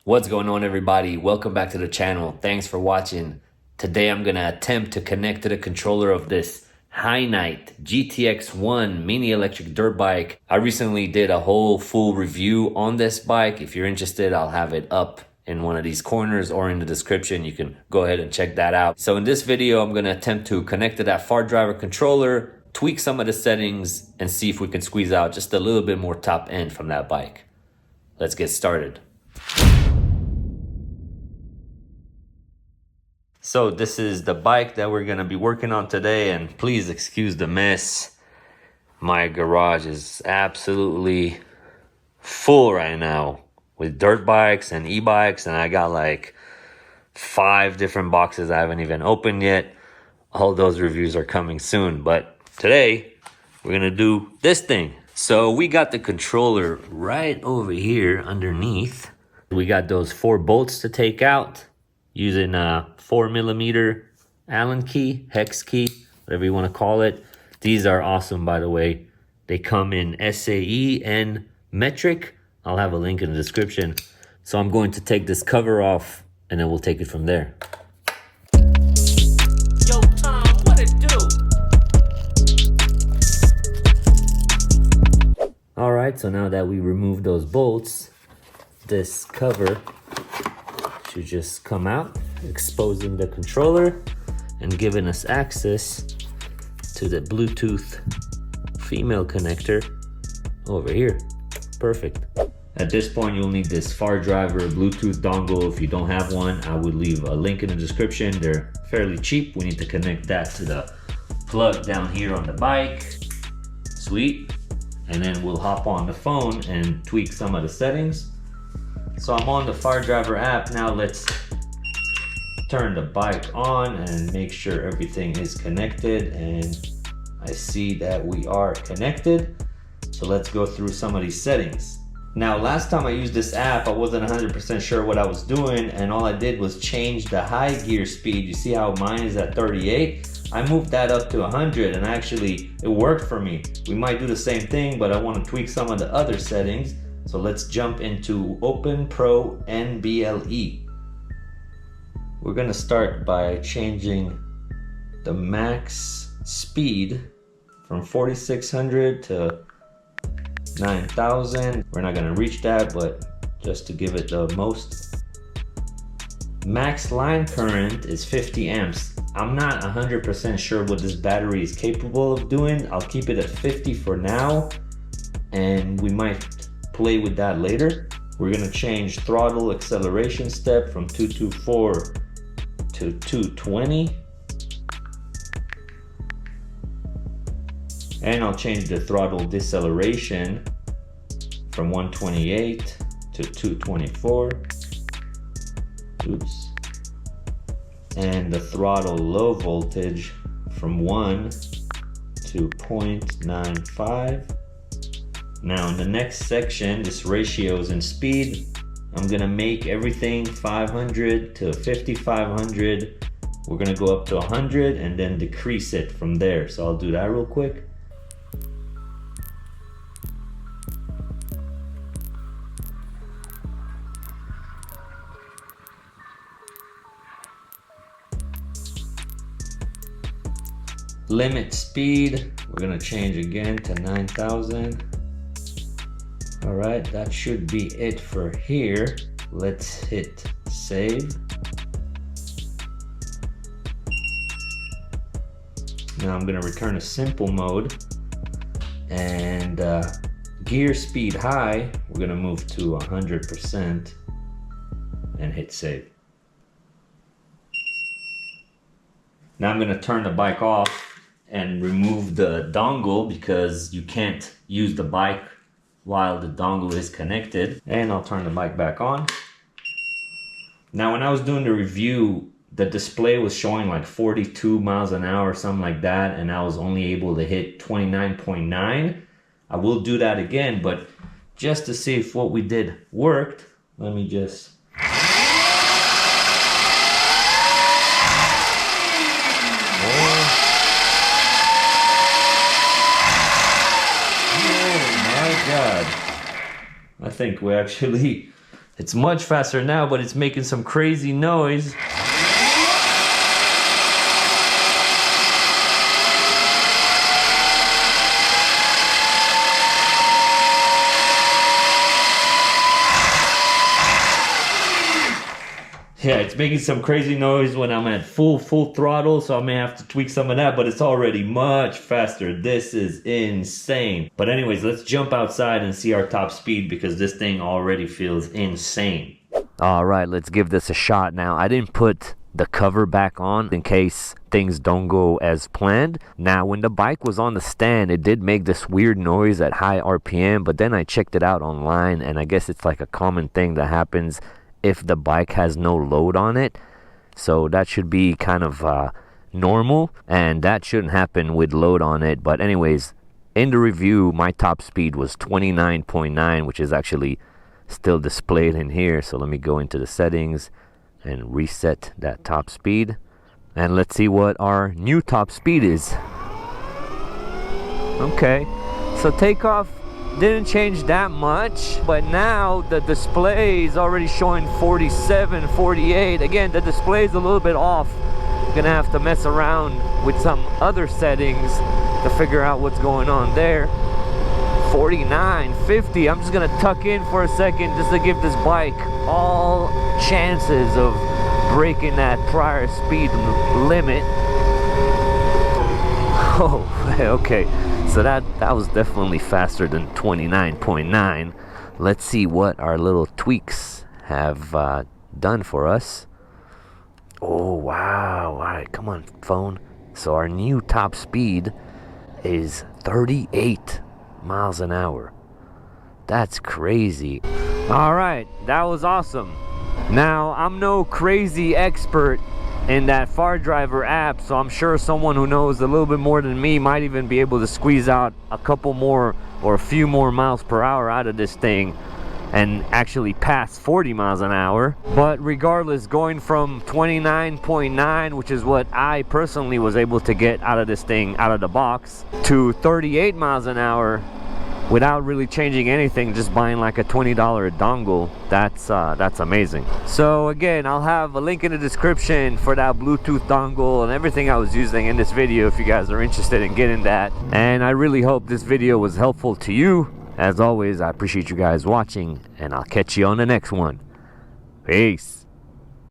What's going on, everybody? Welcome back to the channel. Thanks for watching. Today I'm gonna attempt to connect to the controller of this HiKnight GTX1 mini electric dirt bike. I recently did a whole full review on this bike. If you're interested, I'll have it up in one of these corners or in the description. You can go ahead and check that out. So in this video, I'm gonna attempt to connect to that Fardriver controller, tweak some of the settings, and see if we can squeeze out just a little bit more top end from that bike. Let's get started. So this is the bike that we're gonna be working on today, and please excuse the mess. My garage is absolutely full right now with dirt bikes and e-bikes, and I got like 5 different boxes I haven't even opened yet. All those reviews are coming soon, but today we're gonna do this thing. So we got the controller right over here underneath. We got those 4 bolts to take out using a 4mm Allen key, hex key, whatever you want to call it. These are awesome, by the way. They come in SAE and metric. I'll have a link in the description. So I'm going to take this cover off and then we'll take it from there. Yo, Tom, what it do? All right, so now that we removed those bolts, this cover should just come out, exposing the controller and giving us access to the Bluetooth female connector over here. Perfect. At this point, you'll need this Fardriver Bluetooth dongle. If you don't have one, I would leave a link in the description. They're fairly cheap. We need to connect that to the plug down here on the bike. Sweet. And then we'll hop on the phone and tweak some of the settings. So I'm on the Fardriver app. Now let's turn the bike on and make sure everything is connected. And I see that we are connected. So let's go through some of these settings. Now, last time I used this app, I wasn't 100% sure what I was doing, and all I did was change the high gear speed. You see how mine is at 38? I moved that up to 100, and actually it worked for me. We might do the same thing, but I want to tweak some of the other settings. So let's jump into Open Pro NBLE. We're gonna start by changing the max speed from 4600 to 9000. We're not gonna reach that, but just to give it the most. Max line current is 50 amps. I'm not 100% sure what this battery is capable of doing. I'll keep it at 50 for now, and we might play with that later. We're gonna change throttle acceleration step from 224 to 220. And I'll change the throttle deceleration from 128 to 224. Oops. And the throttle low voltage from 1 to 0.95. Now in the next section, this ratios and speed, I'm gonna make everything 500 to 5500. We're gonna go up to 100 and then decrease it from there. So I'll do that real quick. Limit speed, we're gonna change again to 9000. All right, that should be it for here. Let's hit save. Now I'm gonna return to simple mode, and gear speed high, we're gonna move to 100% and hit save. Now I'm gonna turn the bike off and remove the dongle because you can't use the bike while the dongle is connected. And I'll turn the bike back on. Now when I was doing the review, the display was showing like 42 miles an hour or something like that, and I was only able to hit 29.9. I will do that again, but just to see if what we did worked, let me just... God, I think we actually It's much faster now, but it's making some crazy noise. Yeah, it's making some crazy noise when I'm at full throttle, so I may have to tweak some of that, but it's already much faster. This is insane. But anyways, let's jump outside and see our top speed because this thing already feels insane. All right, let's give this a shot now. I didn't put the cover back on in case things don't go as planned. Now, when the bike was on the stand, it did make this weird noise at high RPM, but then I checked it out online, and I guess it's like a common thing that happens if the bike has no load on it. So that should be kind of normal, and that shouldn't happen with load on it. But anyways, in the review, my top speed was 29.9, which is actually still displayed in here. So let me go into the settings and reset that top speed, and let's see what our new top speed is. Okay, so takeoff didn't change that much, but now the display is already showing 47, 48. Again, the display is a little bit off. I'm gonna have to mess around with some other settings to figure out what's going on there. 49, 50. I'm just gonna tuck in for a second just to give this bike all chances of breaking that prior speed limit. Oh, okay. So that was definitely faster than 29.9. Let's see what our little tweaks have done for us. Oh, wow. All right, come on, phone. So our new top speed is 38 miles an hour. That's crazy. All right, that was awesome. Now, I'm no crazy expert in that Fardriver app, so I'm sure someone who knows a little bit more than me might even be able to squeeze out a couple more or a few more miles per hour out of this thing and actually pass 40 miles an hour. But regardless, going from 29.9, which is what I personally was able to get out of this thing out of the box, to 38 miles an hour without really changing anything, just buying like a $20 dongle, that's amazing. So again, I'll have a link in the description for that Bluetooth dongle and everything I was using in this video if you guys are interested in getting that. And I really hope this video was helpful to you. As always, I appreciate you guys watching, and I'll catch you on the next one. Peace.